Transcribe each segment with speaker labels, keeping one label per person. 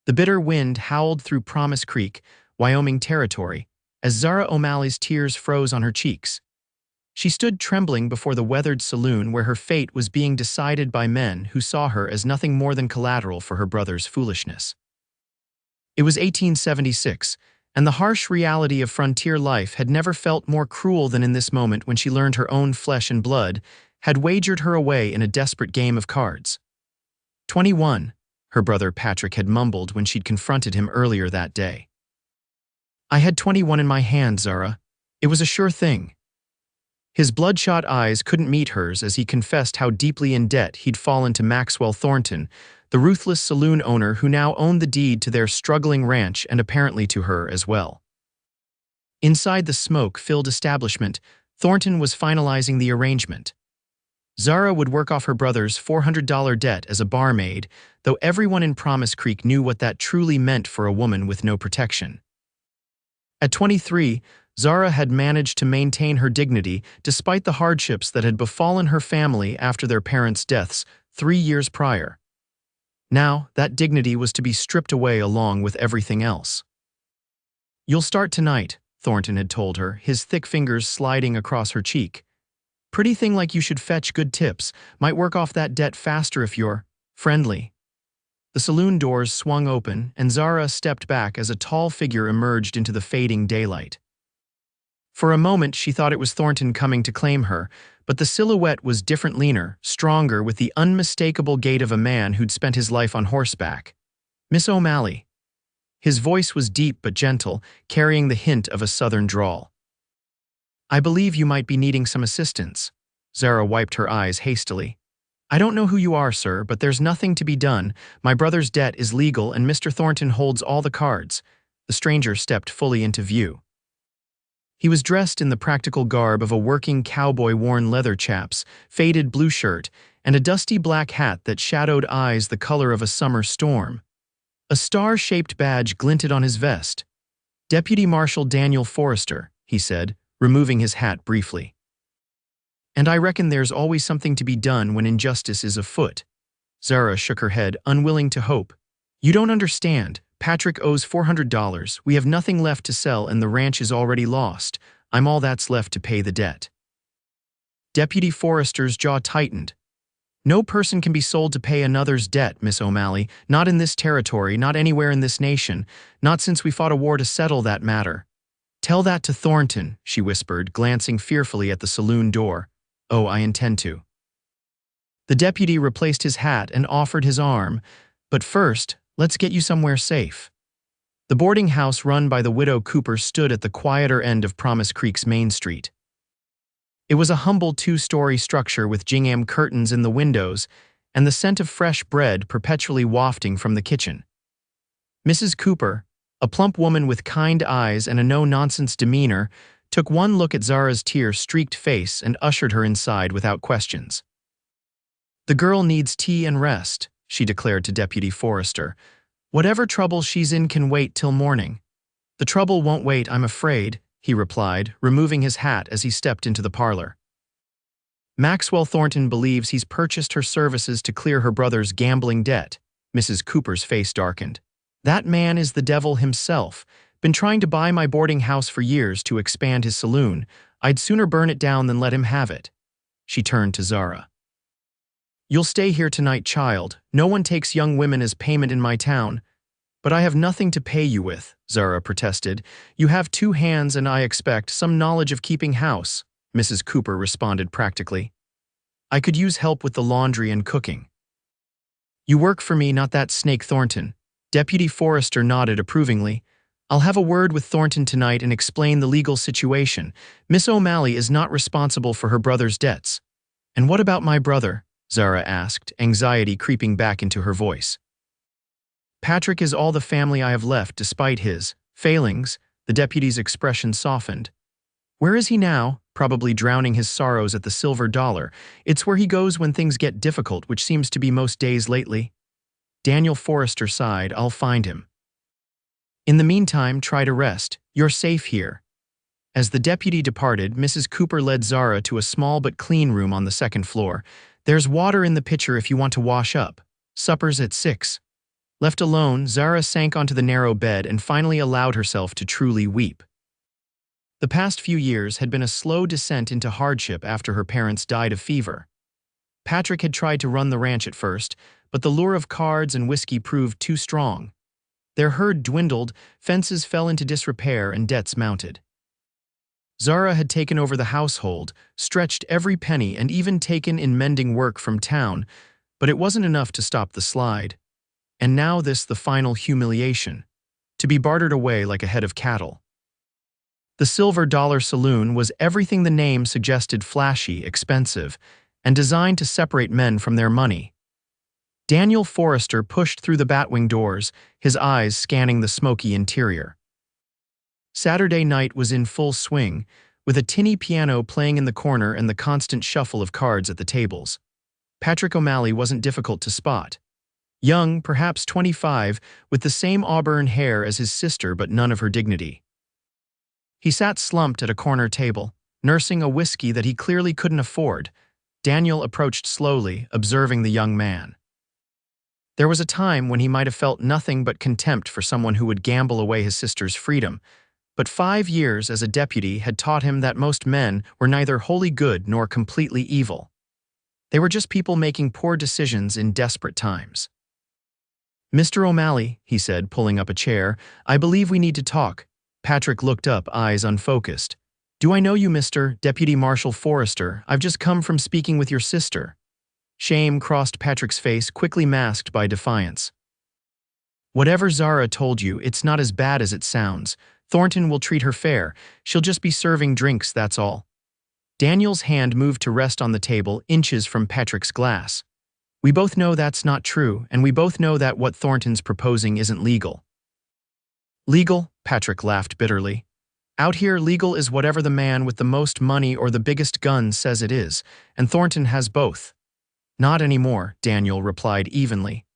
Speaker 1: The bitter wind howled through Promise Creek, Wyoming Territory, as Zara O'Malley's tears froze on her cheeks. She stood trembling before the weathered saloon where her fate was being decided by men who saw her as nothing more than collateral for her brother's foolishness. It was 1876, and the harsh reality of frontier life had never felt more cruel than in this moment when she learned her own flesh and blood had wagered her away in a desperate game of cards. 21, her brother Patrick had mumbled when she'd confronted him earlier that day. I had 21 in my hand, Zara. It was a sure thing. His bloodshot eyes couldn't meet hers as he confessed how deeply in debt he'd fallen to Maxwell Thornton, the ruthless saloon owner who now owned the deed to their struggling ranch and apparently to her as well. Inside the smoke-filled establishment, Thornton was finalizing the arrangement. Zara would work off her brother's $400 debt as a barmaid, though everyone in Promise Creek knew what that truly meant for a woman with no protection. At 23, Zara had managed to maintain her dignity despite the hardships that had befallen her family after their parents' deaths 3 years prior. Now, that dignity was to be stripped away along with everything else. You'll start tonight, Thornton had told her, his thick fingers sliding across her cheek. Pretty thing like you should fetch good tips, might work off that debt faster if you're friendly. The saloon doors swung open, and Zara stepped back as a tall figure emerged into the fading daylight. For a moment, she thought it was Thornton coming to claim her, but the silhouette was different, leaner, stronger, with the unmistakable gait of a man who'd spent his life on horseback. Miss O'Malley. His voice was deep but gentle, carrying the hint of a southern drawl. I believe you might be needing some assistance. Zara wiped her eyes hastily. I don't know who you are, sir, but there's nothing to be done. My brother's debt is legal and Mr. Thornton holds all the cards. The stranger stepped fully into view. He was dressed in the practical garb of a working cowboy, worn leather chaps, faded blue shirt, and a dusty black hat that shadowed eyes the color of a summer storm. A star-shaped badge glinted on his vest. Deputy Marshal Daniel Forrester, he said, removing his hat briefly. And I reckon there's always something to be done when injustice is afoot. Zara shook her head, unwilling to hope. You don't understand. Patrick owes $400. We have nothing left to sell and the ranch is already lost. I'm all that's left to pay the debt. Deputy Forrester's jaw tightened. No person can be sold to pay another's debt, Miss O'Malley. Not in this territory, not anywhere in this nation. Not since we fought a war to settle that matter. Tell that to Thornton, she whispered, glancing fearfully at the saloon door. Oh, I intend to. The deputy replaced his hat and offered his arm. But first, let's get you somewhere safe. The boarding house run by the widow Cooper stood at the quieter end of Promise Creek's Main Street. It was a humble 2-story structure with gingham curtains in the windows and the scent of fresh bread perpetually wafting from the kitchen. Mrs. Cooper, a plump woman with kind eyes and a no-nonsense demeanor, took one look at Zara's tear-streaked face and ushered her inside without questions. The girl needs tea and rest, she declared to Deputy Forrester. Whatever trouble she's in can wait till morning. The trouble won't wait, I'm afraid, he replied, removing his hat as he stepped into the parlor. Maxwell Thornton believes he's purchased her services to clear her brother's gambling debt. Mrs. Cooper's face darkened. That man is the devil himself. Been trying to buy my boarding house for years to expand his saloon. I'd sooner burn it down than let him have it. She turned to Zara. You'll stay here tonight, child. No one takes young women as payment in my town. But I have nothing to pay you with, Zara protested. You have 2 hands and I expect some knowledge of keeping house, Mrs. Cooper responded practically. I could use help with the laundry and cooking. You work for me, not that snake Thornton. Deputy Forrester nodded approvingly. I'll have a word with Thornton tonight and explain the legal situation. Miss O'Malley is not responsible for her brother's debts. And what about my brother? Zara asked, anxiety creeping back into her voice. Patrick is all the family I have left despite his failings. The deputy's expression softened. Where is he now? Probably drowning his sorrows at the Silver Dollar. It's where he goes when things get difficult, which seems to be most days lately. Daniel Forrester sighed. I'll find him. In the meantime, try to rest. You're safe here. As the deputy departed, Mrs. Cooper led Zara to a small but clean room on the 2nd floor. There's water in the pitcher if you want to wash up. Supper's at 6. Left alone, Zara sank onto the narrow bed and finally allowed herself to truly weep. The past few years had been a slow descent into hardship after her parents died of fever. Patrick had tried to run the ranch at first, but the lure of cards and whiskey proved too strong. Their herd dwindled, fences fell into disrepair, and debts mounted. Zara had taken over the household, stretched every penny, and even taken in mending work from town, but it wasn't enough to stop the slide. And now the final humiliation, to be bartered away like a head of cattle. The Silver Dollar Saloon was everything the name suggested: flashy, expensive, and designed to separate men from their money. Daniel Forrester pushed through the batwing doors, his eyes scanning the smoky interior. Saturday night was in full swing, with a tinny piano playing in the corner and the constant shuffle of cards at the tables. Patrick O'Malley wasn't difficult to spot. Young, perhaps 25, with the same auburn hair as his sister but none of her dignity. He sat slumped at a corner table, nursing a whiskey that he clearly couldn't afford. Daniel approached slowly, observing the young man. There was a time when he might have felt nothing but contempt for someone who would gamble away his sister's freedom, but 5 years as a deputy had taught him that most men were neither wholly good nor completely evil. They were just people making poor decisions in desperate times. "Mr. O'Malley," he said, pulling up a chair, "I believe we need to talk." Patrick looked up, eyes unfocused. "Do I know you, Mr. Deputy Marshal Forrester? I've just come from speaking with your sister." Shame crossed Patrick's face, quickly masked by defiance. "Whatever Zara told you, it's not as bad as it sounds. Thornton will treat her fair. She'll just be serving drinks, that's all." Daniel's hand moved to rest on the table, inches from Patrick's glass. "We both know that's not true, and we both know that what Thornton's proposing isn't legal." "Legal?" Patrick laughed bitterly. "Out here, legal is whatever the man with the most money or the biggest gun says it is, and Thornton has both." "Not anymore," Daniel replied evenly.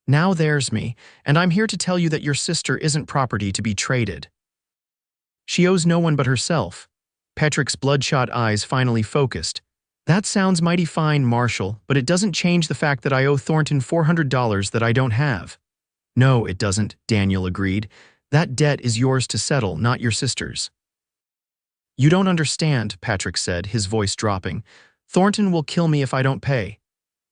Speaker 1: "Now there's me, and I'm here to tell you that your sister isn't property to be traded. She owes no one but herself." Patrick's bloodshot eyes finally focused. "That sounds mighty fine, Marshal, but it doesn't change the fact that I owe Thornton $400 that I don't have." "No, it doesn't," Daniel agreed. "That debt is yours to settle, not your sister's." "You don't understand," Patrick said, his voice dropping. "Thornton will kill me if I don't pay."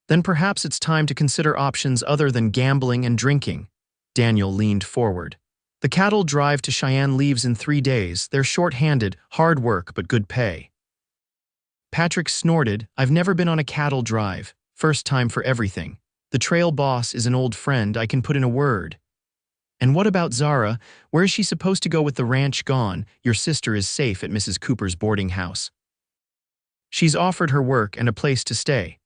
Speaker 1: "Then perhaps it's time to consider options other than gambling and drinking." Daniel leaned forward. "The cattle drive to Cheyenne leaves in 3 days. They're short-handed, hard work, but good pay." Patrick snorted. "I've never been on a cattle drive. First time for everything. The trail boss is an old friend. I can put in a word." "And what about Zara? Where is she supposed to go with the ranch gone? Your sister is safe at Mrs. Cooper's boarding house." "She's offered her work and a place to stay."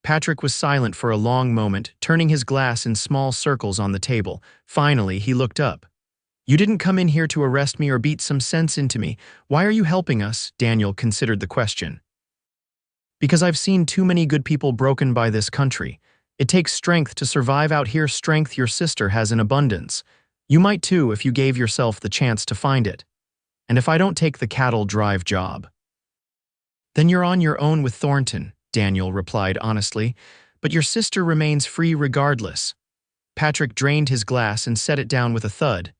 Speaker 1: Patrick was silent for a long moment, turning his glass in small circles on the table. Finally, he looked up. "You didn't come in here to arrest me or beat some sense into me. Why are you helping us?" Daniel considered the question. "Because I've seen too many good people broken by this country. It takes strength to survive out here, strength your sister has in abundance. You might too if you gave yourself the chance to find it. And if I don't take the cattle drive job." "Then you're on your own with Thornton," Daniel replied honestly, "but your sister remains free regardless." Patrick drained his glass and set it down with a thud.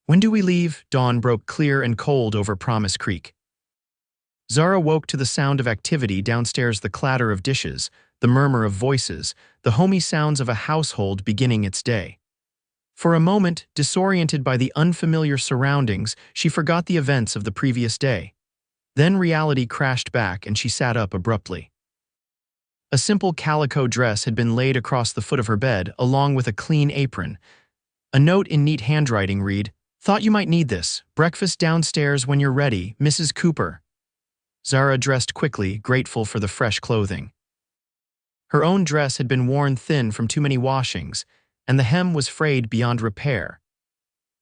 Speaker 1: "When do we leave?" Dawn broke clear and cold over Promise Creek. Zara woke to the sound of activity downstairs, the clatter of dishes, the murmur of voices, the homey sounds of a household beginning its day. For a moment, disoriented by the unfamiliar surroundings, she forgot the events of the previous day. Then reality crashed back and she sat up abruptly. A simple calico dress had been laid across the foot of her bed, along with a clean apron. A note in neat handwriting read, "Thought you might need this. Breakfast downstairs when you're ready, Mrs. Cooper." Zara dressed quickly, grateful for the fresh clothing. Her own dress had been worn thin from too many washings, and the hem was frayed beyond repair.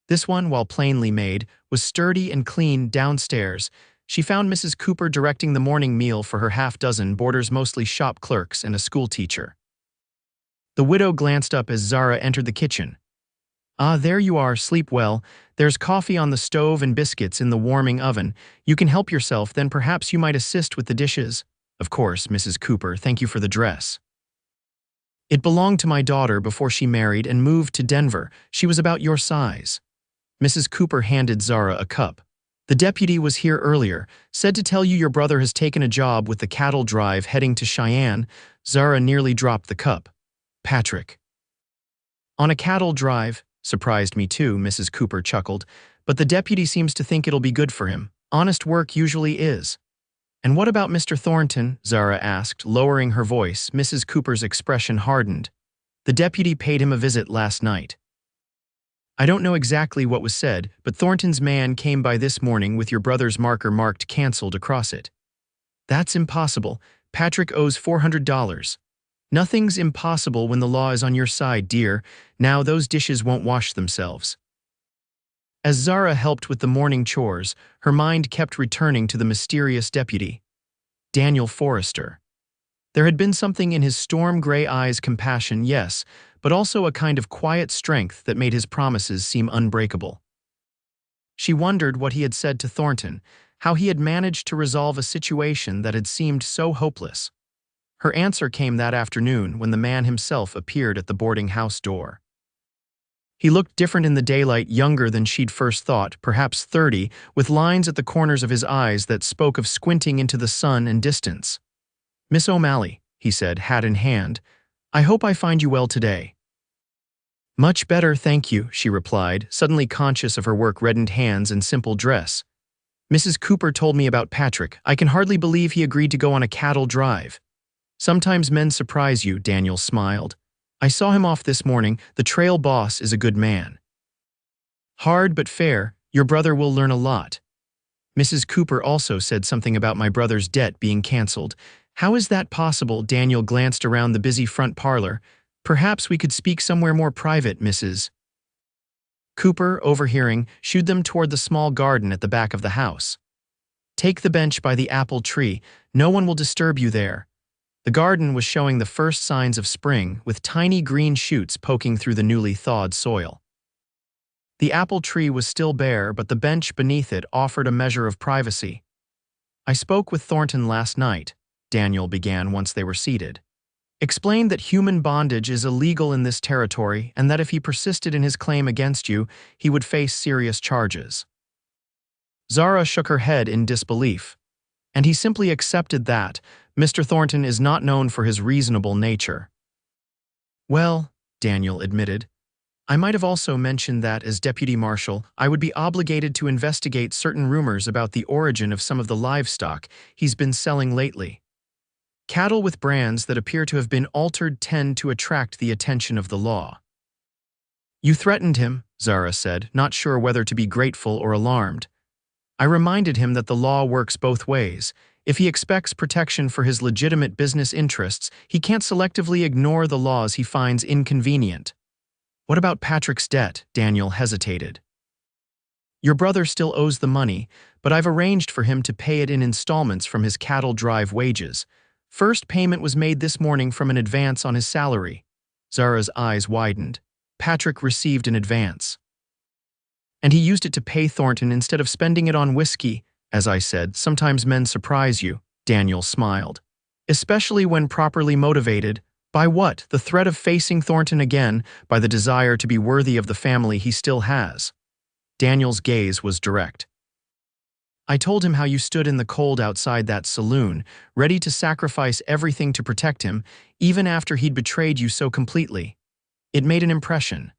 Speaker 1: This one, while plainly made, was sturdy and clean. Downstairs, she found Mrs. Cooper directing the morning meal for her half-dozen boarders, mostly shop clerks and a schoolteacher. The widow glanced up as Zara entered the kitchen. "Ah, there you are, sleep well. There's coffee on the stove and biscuits in the warming oven. You can help yourself, then perhaps you might assist with the dishes." "Of course, Mrs. Cooper, thank you for the dress." It belonged to my daughter before she married and moved to Denver. She was about your size. Mrs. Cooper handed Zara a cup. The deputy was here earlier, said to tell you your brother has taken a job with the cattle drive heading to Cheyenne. Zara nearly dropped the cup. Patrick. On a cattle drive? Surprised me too, Mrs. Cooper chuckled. But the deputy seems to think it'll be good for him. Honest work usually is. And what about Mr. Thornton? Zara asked, lowering her voice. Mrs. Cooper's expression hardened. The deputy paid him a visit last night. I don't know exactly what was said, but Thornton's man came by this morning with your brother's marker marked "canceled" across it. That's impossible. Patrick owes $400. Nothing's impossible when the law is on your side, dear. Now those dishes won't wash themselves. As Zara helped with the morning chores, her mind kept returning to the mysterious deputy, Daniel Forrester. There had been something in his storm-gray eyes, compassion, yes, but also a kind of quiet strength that made his promises seem unbreakable. She wondered what he had said to Thornton, how he had managed to resolve a situation that had seemed so hopeless. Her answer came that afternoon when the man himself appeared at the boarding house door. He looked different in the daylight, younger than she'd first thought, perhaps 30, with lines at the corners of his eyes that spoke of squinting into the sun and distance. "Miss O'Malley," he said, hat in hand, "I hope I find you well today." "Much better, thank you," she replied, suddenly conscious of her work-reddened hands and simple dress. "Mrs. Cooper told me about Patrick. I can hardly believe he agreed to go on a cattle drive." "Sometimes men surprise you," Daniel smiled. "I saw him off this morning. The trail boss is a good man." "Hard but fair. Your brother will learn a lot." Mrs. Cooper also said something about my brother's debt being canceled. "How is that possible?" Daniel glanced around the busy front parlor. "Perhaps we could speak somewhere more private, Mrs. Cooper, overhearing, shooed them toward the small garden at the back of the house. "Take the bench by the apple tree. No one will disturb you there." The garden was showing the first signs of spring, with tiny green shoots poking through the newly thawed soil. The apple tree was still bare, but the bench beneath it offered a measure of privacy. "I spoke with Thornton last night," Daniel began once they were seated. "Explained that human bondage is illegal in this territory and that if he persisted in his claim against you, he would face serious charges." Zara shook her head in disbelief. "And he simply accepted that. Mr. Thornton is not known for his reasonable nature." "Well," Daniel admitted, "I might have also mentioned that, as deputy marshal, I would be obligated to investigate certain rumors about the origin of some of the livestock he's been selling lately. Cattle with brands that appear to have been altered tend to attract the attention of the law." "You threatened him," Zara said, not sure whether to be grateful or alarmed. "I reminded him that the law works both ways. If he expects protection for his legitimate business interests, he can't selectively ignore the laws he finds inconvenient." "What about Patrick's debt?" Daniel hesitated. "Your brother still owes the money, but I've arranged for him to pay it in installments from his cattle drive wages. First payment was made this morning from an advance on his salary." Zara's eyes widened. "Patrick received an advance. And he used it to pay Thornton instead of spending it on whiskey. As I said, sometimes men surprise you," Daniel smiled. "Especially when properly motivated. By what? The threat of facing Thornton again, by the desire to be worthy of the family he still has." Daniel's gaze was direct. "I told him how you stood in the cold outside that saloon, ready to sacrifice everything to protect him, even after he'd betrayed you so completely. It made an impression."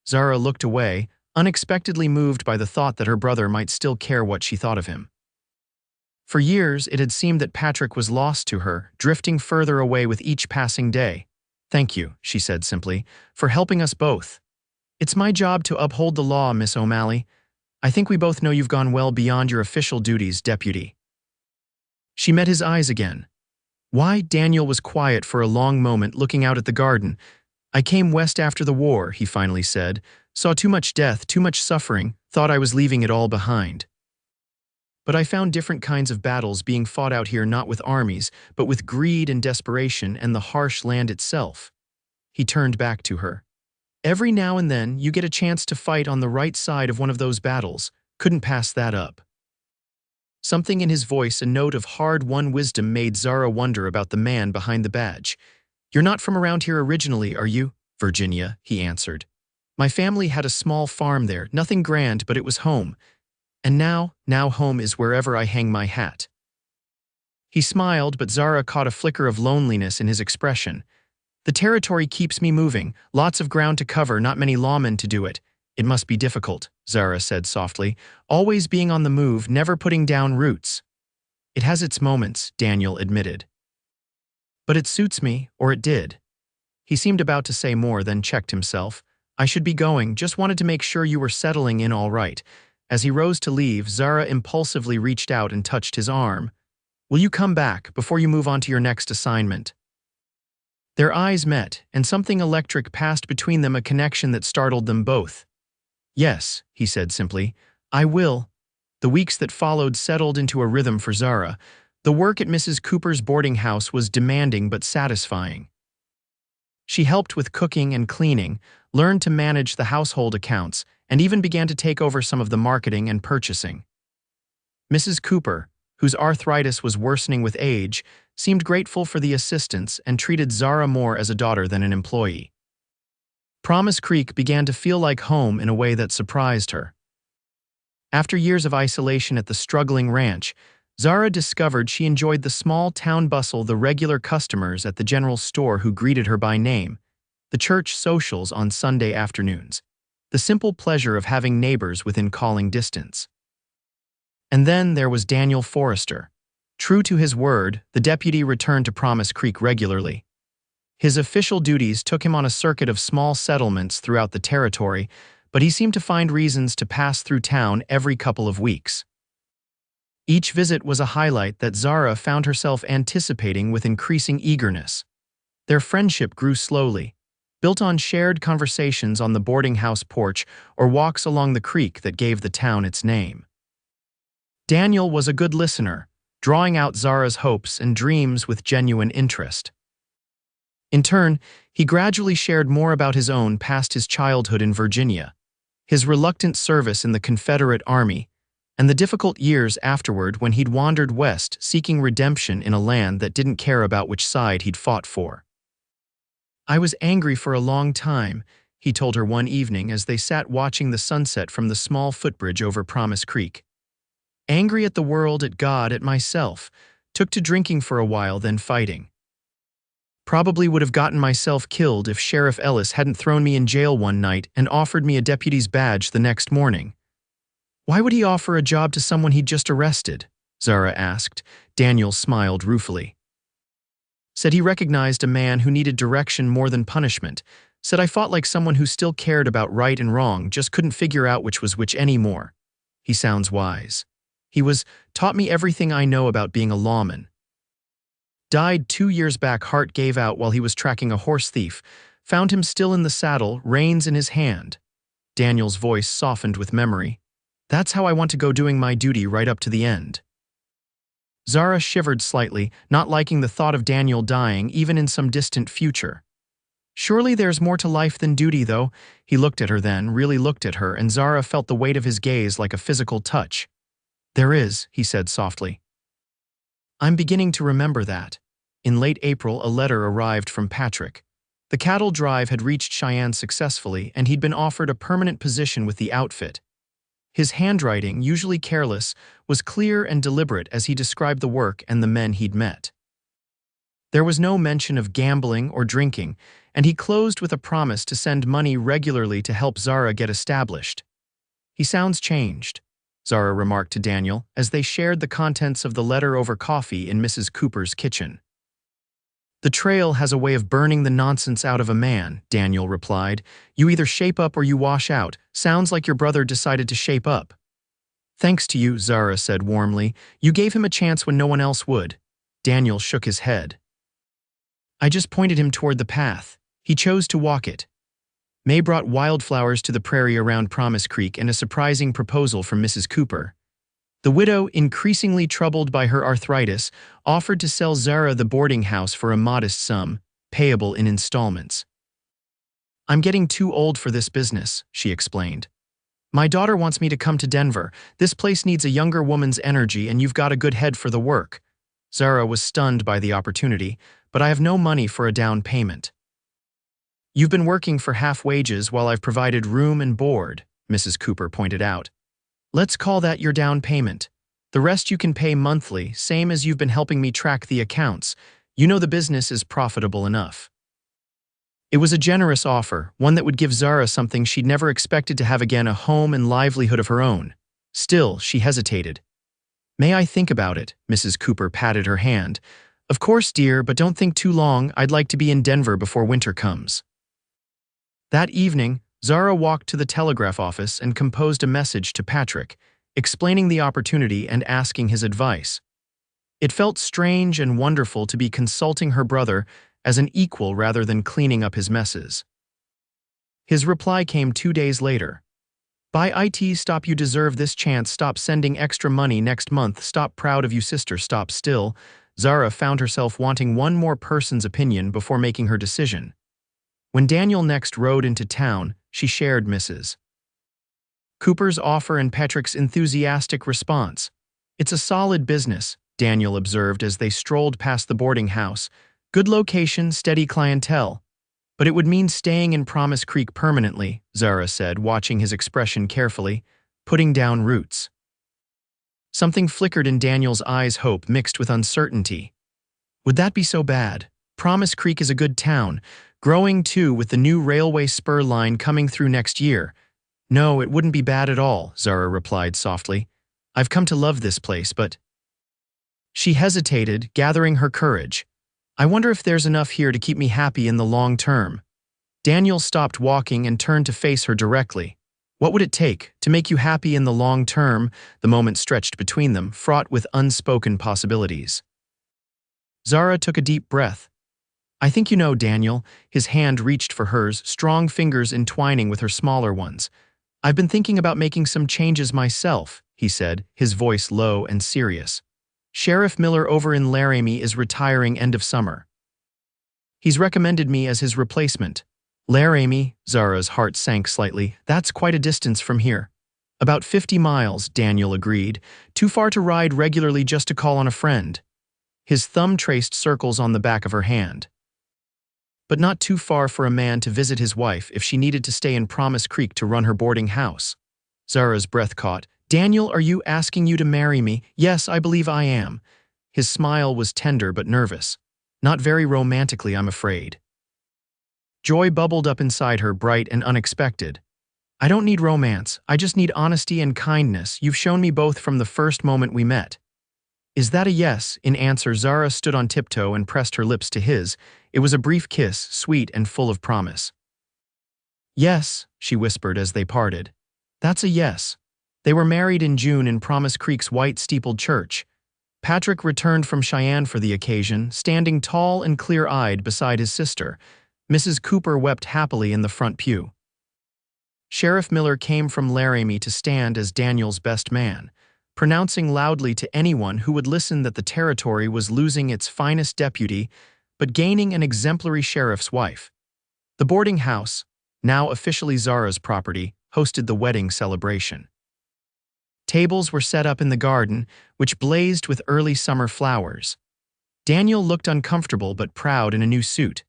Speaker 1: Zara looked away, unexpectedly moved by the thought that her brother might still care what she thought of him. For years, it had seemed that Patrick was lost to her, drifting further away with each passing day. "Thank you," she said simply, "for helping us both. It's my job to uphold the law, Miss O'Malley. I think we both know you've gone well beyond your official duties, Deputy." She met his eyes again. "Why?" Daniel was quiet for a long moment, looking out at the garden. "I came west after the war," he finally said. "Saw too much death, too much suffering, thought I was leaving it all behind. But I found different kinds of battles being fought out here, not with armies, but with greed and desperation and the harsh land itself." He turned back to her. "Every now and then, you get a chance to fight on the right side of one of those battles. Couldn't pass that up." Something in his voice, a note of hard-won wisdom, made Zara wonder about the man behind the badge. "You're not from around here originally, are you?" "Virginia," he answered. "My family had a small farm there, nothing grand, but it was home. And now home is wherever I hang my hat." He smiled, but Zara caught a flicker of loneliness in his expression. "The territory keeps me moving, lots of ground to cover, not many lawmen to do it. It must be difficult," Zara said softly, "always being on the move, never putting down roots." "It has its moments," Daniel admitted. "But it suits me, or it did." He seemed about to say more, then checked himself. "I should be going, just wanted to make sure you were settling in all right." As he rose to leave, Zara impulsively reached out and touched his arm. "Will you come back before you move on to your next assignment?" Their eyes met, and something electric passed between them, a connection that startled them both. "Yes," he said simply, "I will." The weeks that followed settled into a rhythm for Zara. The work at Mrs. Cooper's boarding house was demanding but satisfying. She helped with cooking and cleaning, learned to manage the household accounts, and even began to take over some of the marketing and purchasing. Mrs. Cooper, whose arthritis was worsening with age, seemed grateful for the assistance and treated Zara more as a daughter than an employee. Promise Creek began to feel like home in a way that surprised her. After years of isolation at the struggling ranch, Zara discovered she enjoyed the small town bustle, the regular customers at the general store who greeted her by name, the church socials on Sunday afternoons, the simple pleasure of having neighbors within calling distance. And then there was Daniel Forrester. True to his word, the deputy returned to Promise Creek regularly. His official duties took him on a circuit of small settlements throughout the territory, but he seemed to find reasons to pass through town every couple of weeks. Each visit was a highlight that Zara found herself anticipating with increasing eagerness. Their friendship grew slowly, built on shared conversations on the boarding house porch or walks along the creek that gave the town its name. Daniel was a good listener, drawing out Zara's hopes and dreams with genuine interest. In turn, he gradually shared more about his own past, his childhood in Virginia, his reluctant service in the Confederate Army, and the difficult years afterward when he'd wandered west seeking redemption in a land that didn't care about which side he'd fought for. "I was angry for a long time," he told her one evening as they sat watching the sunset from the small footbridge over Promise Creek. "Angry at the world, at God, at myself. Took to drinking for a while, then fighting. Probably would have gotten myself killed if Sheriff Ellis hadn't thrown me in jail one night and offered me a deputy's badge the next morning." "Why would he offer a job to someone he'd just arrested?" Zara asked. Daniel smiled ruefully. Said he recognized a man who needed direction more than punishment. Said I fought like someone who still cared about right and wrong, just couldn't figure out which was which anymore. He sounds wise. He taught me everything I know about being a lawman. Died 2 years back. Heart gave out while he was tracking a horse thief. Found him still in the saddle, reins in his hand. Daniel's voice softened with memory. That's how I want to go, doing my duty right up to the end. Zara shivered slightly, not liking the thought of Daniel dying, even in some distant future. Surely there's more to life than duty, though. He looked at her then, really looked at her, and Zara felt the weight of his gaze like a physical touch. "There is," he said softly. "I'm beginning to remember that." In late April, a letter arrived from Patrick. The cattle drive had reached Cheyenne successfully, and he'd been offered a permanent position with the outfit. His handwriting, usually careless, was clear and deliberate as he described the work and the men he'd met. There was no mention of gambling or drinking, and he closed with a promise to send money regularly to help Zara get established. "He sounds changed," Zara remarked to Daniel as they shared the contents of the letter over coffee in Mrs. Cooper's kitchen. "The trail has a way of burning the nonsense out of a man," Daniel replied. "You either shape up or you wash out. Sounds like your brother decided to shape up." "Thanks to you," Zara said warmly. "You gave him a chance when no one else would." Daniel shook his head. "I just pointed him toward the path. He chose to walk it." May brought wildflowers to the prairie around Promise Creek and a surprising proposal from Mrs. Cooper. The widow, increasingly troubled by her arthritis, offered to sell Zara the boarding house for a modest sum, payable in installments. "I'm getting too old for this business," she explained. "My daughter wants me to come to Denver. This place needs a younger woman's energy, and you've got a good head for the work." Zara was stunned by the opportunity, but I have no money for a down payment. You've been working for half wages while I've provided room and board, Mrs. Cooper pointed out. Let's call that your down payment. The rest you can pay monthly, same as you've been helping me track the accounts. You know the business is profitable enough. It was a generous offer, one that would give Zara something she'd never expected to have again, a home and livelihood of her own. Still, she hesitated. May I think about it? Mrs. Cooper patted her hand. Of course, dear, but don't think too long. I'd like to be in Denver before winter comes. That evening, Zara walked to the telegraph office and composed a message to Patrick, explaining the opportunity and asking his advice. It felt strange and wonderful to be consulting her brother as an equal rather than cleaning up his messes. His reply came 2 days later. Buy IT, stop, you deserve this chance, stop sending extra money next month, stop, proud of you sister, stop. Still, Zara found herself wanting one more person's opinion before making her decision. When Daniel next rode into town, she shared Mrs. Cooper's offer and Patrick's enthusiastic response. It's a solid business, Daniel observed as they strolled past the boarding house. Good location, steady clientele. But it would mean staying in Promise Creek permanently, Zara said, watching his expression carefully, putting down roots. Something flickered in Daniel's eyes, hope mixed with uncertainty. Would that be so bad? Promise Creek is a good town, growing too with the new railway spur line coming through next year. No, it wouldn't be bad at all, Zara replied softly. I've come to love this place, but… She hesitated, gathering her courage. I wonder if there's enough here to keep me happy in the long term. Daniel stopped walking and turned to face her directly. What would it take to make you happy in the long term? The moment stretched between them, fraught with unspoken possibilities. Zara took a deep breath. I think you know, Daniel. His hand reached for hers, strong fingers entwining with her smaller ones. I've been thinking about making some changes myself, he said, his voice low and serious. Sheriff Miller over in Laramie is retiring end of summer. He's recommended me as his replacement. Laramie, Zara's heart sank slightly. That's quite a distance from here. About 50 miles, Daniel agreed. Too far to ride regularly, just to call on a friend. His thumb traced circles on the back of her hand. But not too far for a man to visit his wife if she needed to stay in Promise Creek to run her boarding house. Zara's breath caught. Daniel, are you asking you to marry me? Yes, I believe I am. His smile was tender but nervous. Not very romantically, I'm afraid. Joy bubbled up inside her, bright and unexpected. I don't need romance. I just need honesty and kindness. You've shown me both from the first moment we met. Is that a yes? In answer, Zara stood on tiptoe and pressed her lips to his. It was a brief kiss, sweet and full of promise. Yes, she whispered as they parted. That's a yes. They were married in June in Promise Creek's white-steepled church. Patrick returned from Cheyenne for the occasion, standing tall and clear-eyed beside his sister. Mrs. Cooper wept happily in the front pew. Sheriff Miller came from Laramie to stand as Daniel's best man, pronouncing loudly to anyone who would listen that the territory was losing its finest deputy, but gaining an exemplary sheriff's wife. The boarding house, now officially Zara's property, hosted the wedding celebration. Tables were set up in the garden, which blazed with early summer flowers. Daniel looked uncomfortable but proud in a new suit.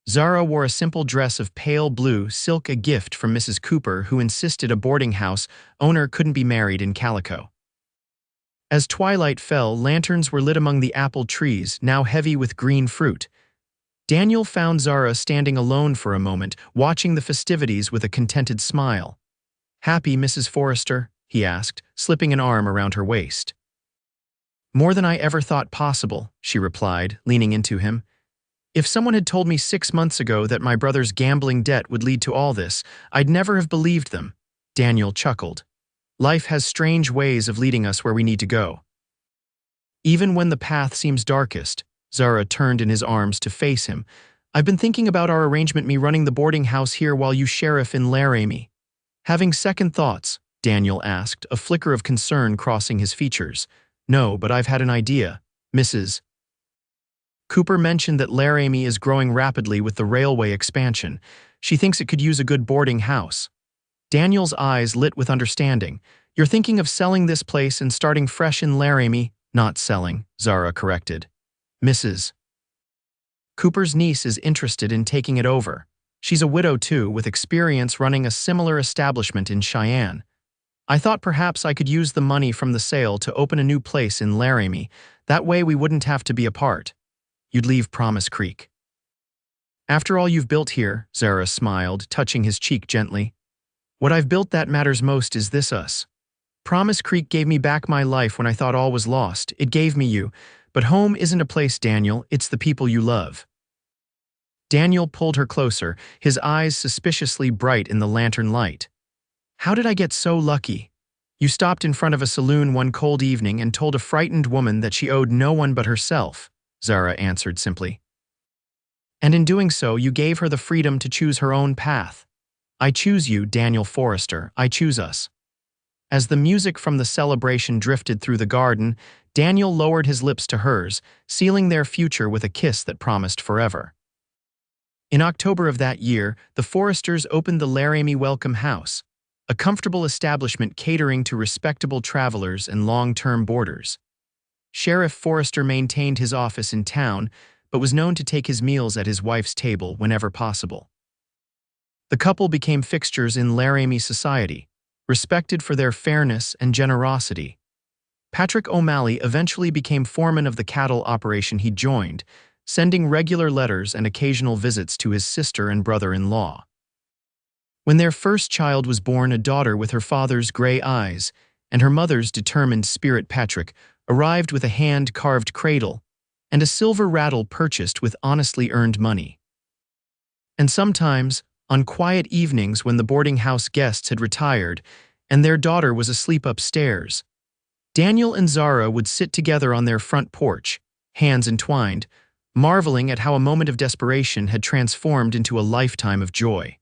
Speaker 1: Zara wore a simple dress of pale blue silk, a gift from Mrs. Cooper, who insisted a boarding house owner couldn't be married in calico. As twilight fell, lanterns were lit among the apple trees, now heavy with green fruit. Daniel found Zara standing alone for a moment, watching the festivities with a contented smile. Happy, Mrs. Forrester? He asked, slipping an arm around her waist. More than I ever thought possible, she replied, leaning into him. If someone had told me 6 months ago that my brother's gambling debt would lead to all this, I'd never have believed them. Daniel chuckled. Life has strange ways of leading us where we need to go. Even when the path seems darkest, Zara turned in his arms to face him. I've been thinking about our arrangement, me running the boarding house here while you sheriff in Laramie. Having second thoughts, Daniel asked, a flicker of concern crossing his features. No, but I've had an idea. Mrs. Cooper mentioned that Laramie is growing rapidly with the railway expansion. She thinks it could use a good boarding house. Daniel's eyes lit with understanding. You're thinking of selling this place and starting fresh in Laramie? Not selling, Zara corrected. Mrs. Cooper's niece is interested in taking it over. She's a widow too, with experience running a similar establishment in Cheyenne. I thought perhaps I could use the money from the sale to open a new place in Laramie. That way we wouldn't have to be apart. You'd leave Promise Creek. After all you've built here, Zara smiled, touching his cheek gently. What I've built that matters most is this us. Promise Creek gave me back my life when I thought all was lost. It gave me you. But home isn't a place, Daniel, it's the people you love. Daniel pulled her closer, his eyes suspiciously bright in the lantern light. How did I get so lucky? You stopped in front of a saloon one cold evening and told a frightened woman that she owed no one but herself, Zara answered simply. And in doing so, you gave her the freedom to choose her own path. I choose you, Daniel Forrester. I choose us. As the music from the celebration drifted through the garden, Daniel lowered his lips to hers, sealing their future with a kiss that promised forever. In October of that year, the Forresters opened the Laramie Welcome House, a comfortable establishment catering to respectable travelers and long-term boarders. Sheriff Forrester maintained his office in town, but was known to take his meals at his wife's table whenever possible. The couple became fixtures in Laramie society, respected for their fairness and generosity. Patrick O'Malley eventually became foreman of the cattle operation he joined, sending regular letters and occasional visits to his sister and brother-in-law. When their first child was born, a daughter with her father's gray eyes and her mother's determined spirit, Patrick arrived with a hand-carved cradle and a silver rattle purchased with honestly earned money. And sometimes, on quiet evenings when the boarding house guests had retired and their daughter was asleep upstairs, Daniel and Zara would sit together on their front porch, hands entwined, marveling at how a moment of desperation had transformed into a lifetime of joy.